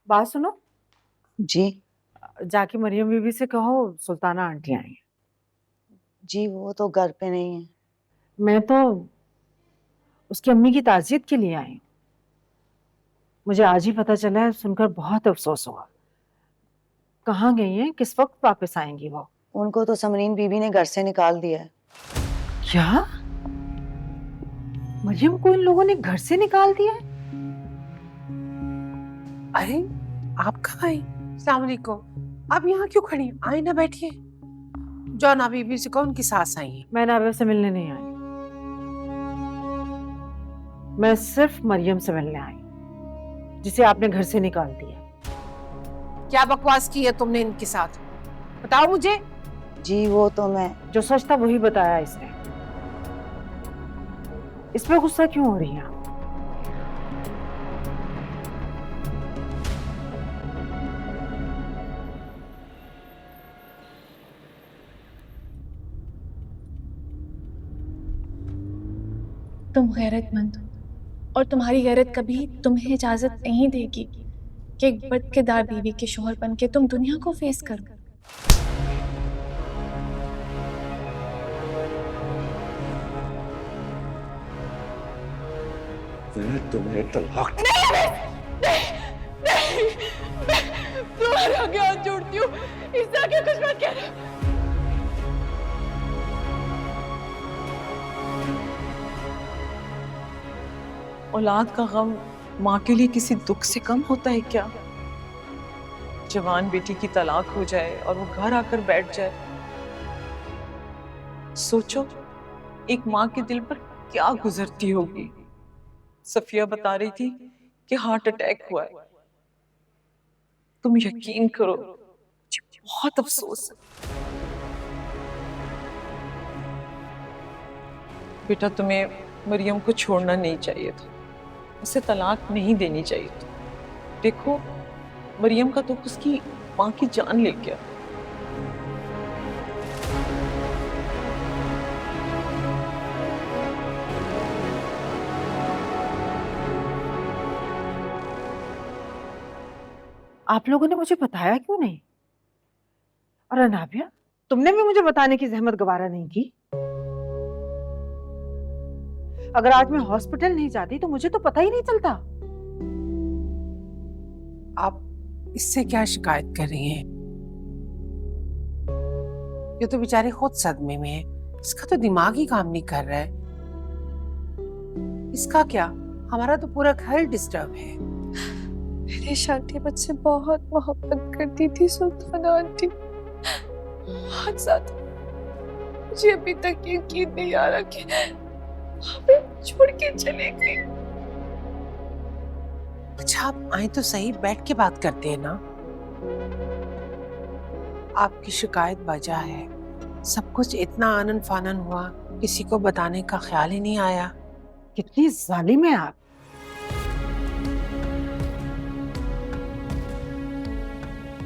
बात सुनो। जी जाके मरियम बीबी से कहो सुल्ताना आंटी आई हैं। जी, वो तो घर पे नहीं है। मैं तो उसकी अम्मी की ताज़ियत के लिए आई हूँ। मुझे आज ही पता चला है, सुनकर बहुत अफसोस हुआ। कहाँ गई हैं? किस वक्त वापस आएंगी वो? उनको तो समरीन बीबी ने घर से निकाल दिया है। क्या? मरियम को इन लोगों ने घर से निकाल दिया है? अरे आप कब आई? अस्सलाम वालेकुम। आप यहाँ क्यों खड़ी हैं? आए ना, बैठिए। जौना बीबी से कहो उनकी सास आई है। मैं नाबिया से मिलने नहीं आई, मैं सिर्फ मरियम से मिलने आई हूँ, जिसे आपने घर से निकाल दिया। क्या बकवास की है तुमने इनके साथ? बताओ मुझे। जी वो तो मैं जो सच था वही बताया इसने। इस पे गुस्सा क्यों हो रही हैं आप? तुम गैरतमंद हो और तुम्हारी गैरत कभी तुम्हें इजाजत नहीं देगी कि एक बदकिरदार बीवी के शोहर बन के तुम दुनिया को फेस करो। तुम्हें तलाक तुम्हारे आगे हाथ जोड़ती हूँ, इससे आगे कुछ मत कहना। औलाद का गम माँ के लिए किसी दुख से कम होता है क्या? जवान बेटी की तलाक हो जाए और वो घर आकर बैठ जाए। सोचो एक माँ के दिल पर क्या गुजरती होगी। सफिया बता रही थी कि हार्ट अटैक हुआ है। तुम यकीन करो, मुझे बहुत अफसोस है। बेटा तुम्हें मरियम को छोड़ना नहीं चाहिए था, उसे तलाक नहीं देनी चाहिए थी। देखो मरियम का दुख उसकी माँ की जान ले गया। आप लोगों ने मुझे बताया क्यों नहीं? और अनाबिया, तुमने भी मुझे बताने की जहमत गवारा नहीं की। अगर आज मैं हॉस्पिटल नहीं जाती तो मुझे तो पता ही नहीं चलता। आप इससे क्या शिकायत कर रही हैं? ये तो बेचारे खुद सदमे में है। इसका तो दिमाग ही काम नहीं कर रहा है। इसका क्या, हमारा तो पूरा घर डिस्टर्ब है। मेरी शादी मुझसे बहुत मोहब्बत करती थी सुल्ताना आंटी, बहुत ज्यादा। मुझे अभी तक यकीन नहीं आ रहा कि हमें छोड़ के चले गई। अच्छा आप आए तो सही, बैठ के बात करते हैं ना। आपकी शिकायत वजह है। सब कुछ इतना आनन फानन हुआ, किसी को बताने का ख्याल ही नहीं आया। कितनी जालिम है आप।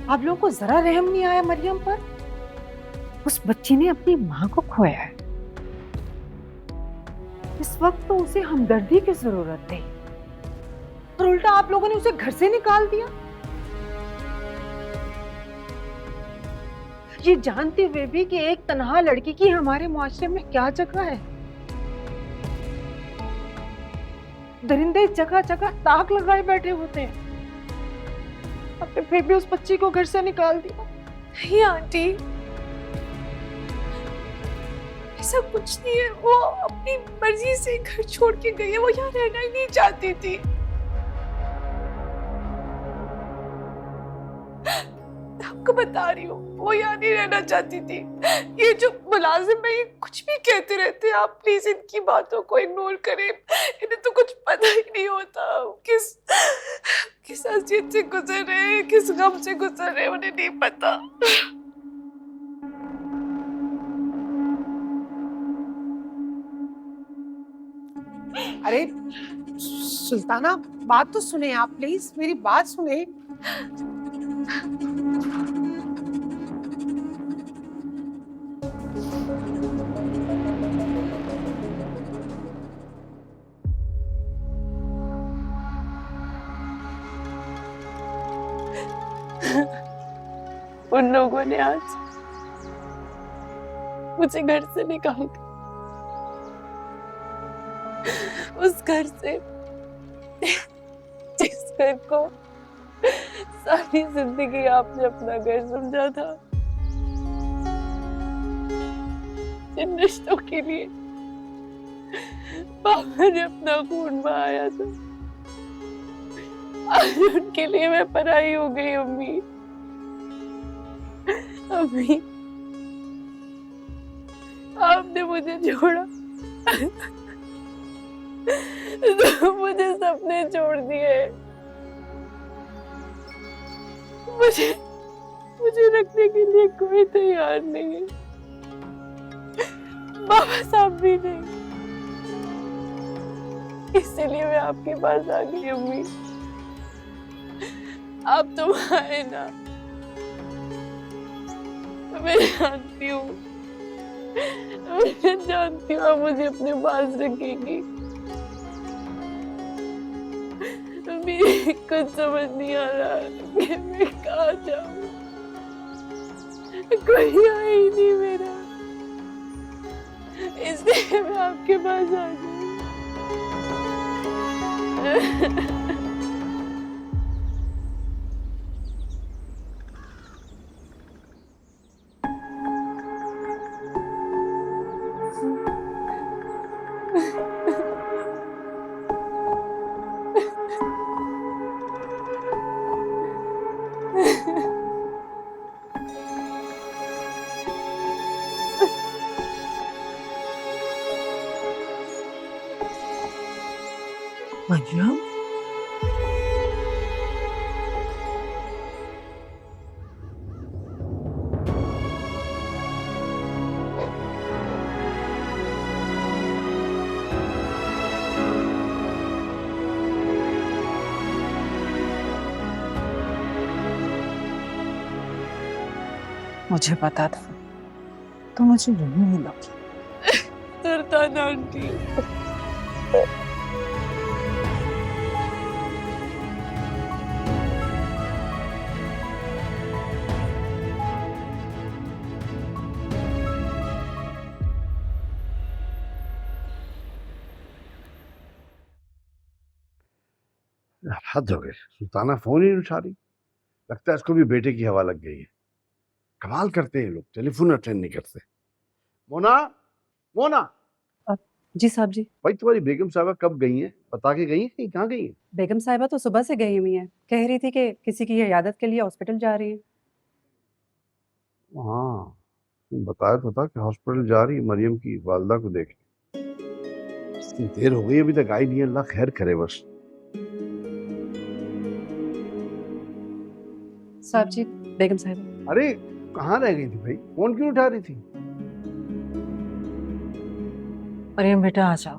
आप लोगों को जरा रहम नहीं आया मरियम पर? उस बच्ची ने अपनी माँ को खोया है। इस वक्त तो उसे हमदर्दी की जरूरत थी, और उल्टा आप लोगों ने उसे घर से निकाल दिया, ये जानते हुए भी कि एक तन्हा लड़की की हमारे मुआशरे में क्या जगह है। दरिंदे जगह जगह ताक लगाए बैठे होते हैं, आपने फिर भी उस बच्ची को घर से निकाल दिया। नहीं आंटी, ऐसा कुछ नहीं है। वो अपनी मर्जी से घर छोड़ के गई है, वो यहाँ रहना ही नहीं चाहती थी। आपको बता रही हूँ, वो यहाँ नहीं रहना चाहती थी। ये जो मुलाजिम है, ये कुछ भी कहते रहते हैं। आप प्लीज इनकी बातों को इग्नोर करें। इन्हें तो कुछ पता ही नहीं होता किस अजियत से गुजर रहे हैं, किस गम से गुजर रहे हैं, उन्हें नहीं पता। अरे सुल्ताना, बात तो सुने आप, प्लीज मेरी बात सुने। उन लोगों ने आज मुझे घर से निकाल दिया, उस घर से जिस घर को सारी जिंदगी आपने अपना घर समझा था, जिन रिश्तों के लिए पापा ने अपना खून बहाया था, आज उनके लिए मैं पराई हो गई। अम्मी, अम्मी, आपने मुझे छोड़ा तो मुझे सपने छोड़ दिए, मुझे रखने के लिए कोई तैयार नहीं है, बाबा साहब भी नहीं। इसलिए मैं आपके पास आ गई। अम्मी, आप तो आए ना, मैं जानती हूँ आप मुझे अपने पास रखेंगी। अभी कुछ समझ नहीं आ रहा कि मैं कहाँ जाऊँ, कोई आया ही नहीं मेरा, इसलिए मैं आपके पास आ गई। मरियम, मुझे पता था तो मुझे यही मिलोगी। सुल्तान आंटी, हद हो गई, सुल्ताना फोन ही नहीं उठा रही। लगता है इसको भी बेटे की हवा लग गई है। कमाल करते हैं लोग, टेलीफोन अटेंड नहीं करते। मोना, मोना, जी साहब जी। भाई तुम्हारी बेगम साहबा कब गई हैं? बता के गई हैं कहीं? कहाँ गई हैं? बेगम साहिबा तो सुबह से गई हुई हैं, कह रही थी कि किसी की इयादत के लिए हॉस्पिटल जा रही हैं। हाँ, तुम बताया तो था कि हॉस्पिटल जा रही है मरियम की वालदा को देख। इतनी देर हो गई अभी तक आई नहीं है। अल्लाह खैर करे बस। साहब जी, बेगम साहिबा। अरे कहाँ रह गई थी भाई? फोन क्यों उठा रही थी? मरियम बेटा आ जाओ।